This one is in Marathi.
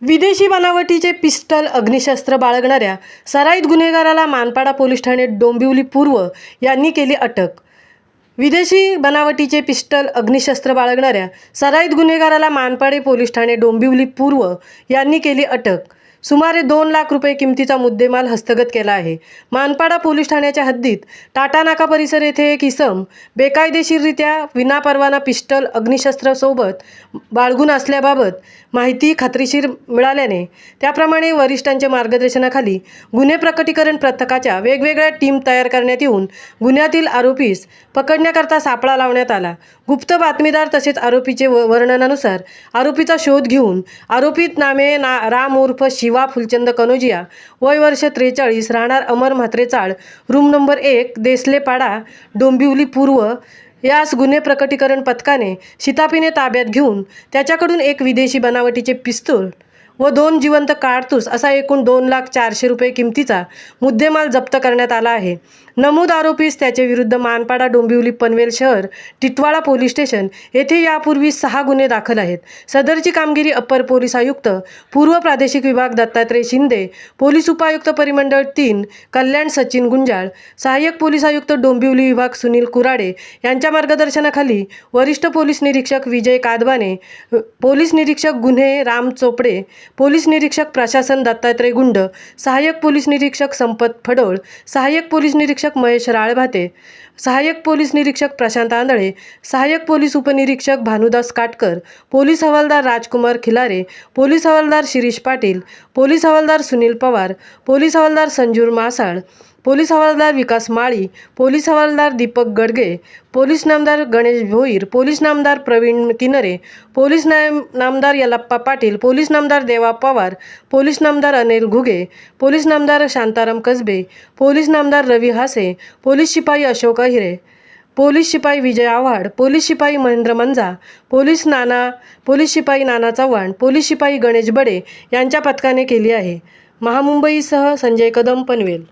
विदेशी बनावटीचे पिस्टल अग्निशस्त्र बाळगणाऱ्या सराईत गुन्हेगाराला मानपाडा पोलीस ठाणे डोंबिवली पूर्व यांनी केली अटक। विदेशी बनावटीचे पिस्टल अग्निशस्त्र बाळगणाऱ्या सराईत गुन्हेगाराला मानपाडे पोलीस ठाणे डोंबिवली पूर्व यांनी केली अटक। सुमारे 2 लाख रुपये किमतीचा मुद्देमाल हस्तगत केला आहे। मानपाडा पोलीस ठाण्याच्या हद्दीत टाटा नाका परिसर येथे एक इसम बेकायदेशीररित्या विनापरवाना पिस्टल अग्निशस्त्र सोबत बाळगून असल्याबाबत माहिती खात्रीशीर मिळाल्याने त्याप्रमाणे वरिष्ठांच्या मार्गदर्शनाखाली गुन्हे प्रकटीकरण पथकाच्या वेगवेगळ्या टीम तयार करण्यात येऊन गुन्ह्यातील आरोपीस पकडण्याकरता सापळा लावण्यात आला। गुप्त बातमीदार तसेच आरोपीचे वर्णनानुसार आरोपीचा शोध घेऊन आरोपित नामे राम उर्फ शिवा फुलचंद कनोजिया, वय वर्ष 43, राहणार अमर म्हात्रे चाळ, रूम नंबर 1, देसलेपाडा, डोंबिवली पूर्व यास गुन्हे प्रकटीकरण पथकाने शिताफीने ताब्यात घेऊन त्याच्याकडून एक विदेशी बनावटीचे पिस्तूल व 2 जिवंत कारतूस असा एकूण 2,04,00,000 रुपये किमतीचा मुद्देमाल जप्त करण्यात आला आहे। नमूद आरोपीस त्याचे विरुद्ध मानपाडा, डोंबिवली, पनवेल शहर, टिटवाळा पोलीस स्टेशन येथे यापूर्वी 6 गुन्हे दाखल आहेत। सदरची कामगिरी अप्पर पोलीस आयुक्त पूर्व प्रादेशिक विभाग दत्तात्रय शिंदे, पोलीस उपायुक्त परिमंडळ 3 कल्याण सचिन गुंजाळ, सहाय्यक पोलीस आयुक्त डोंबिवली विभाग सुनील कुराडे यांच्या मार्गदर्शनाखाली वरिष्ठ पोलीस निरीक्षक विजय कादबाने, पोलीस निरीक्षक गुन्हे राम चोपडे, पोलीस निरीक्षक प्रशासन दत्तात्रय गुंड, सहाय्यक पोलीस निरीक्षक संपत फडोळ, सहाय्यक पोलीस निरीक्षक महेश राळभाते, सहाय्यक पोलीस निरीक्षक प्रशांत आंधळे, सहाय्यक पोलीस उपनिरीक्षक भानुदास काटकर, पोलीस हवालदार राजकुमार खिलारे, पोलीस हवालदार शिरीष पाटील, पोलीस हवालदार सुनील पवार, पोलीस हवालदार संजूर मासाळ, पोलीस हवालदार विकास माळी, पोलीस हवालदार दीपक गडगे, पोलीस नामदार गणेश भोईर, पोलीस नामदार प्रवीण किनरे, पोलीस नामदार यल्लाप्पा पाटील, पोलीस नामदार देवा पवार, पोलीस नामदार अनिल घुगे, पोलीस नामदार शांताराम कसबे, पोलीस नामदार रवी हासे, पोलीस शिपाई अशोक अहिरे, पोलीस शिपाई विजय आव्हाड, पोलीस शिपाई महेंद्र मंजा, पोलीस शिपाई नाना चव्हाण, पोलीस शिपाई गणेश बडे यांच्या पथकाने केली आहे। महामुंबईसह संजय कदम, पनवेल।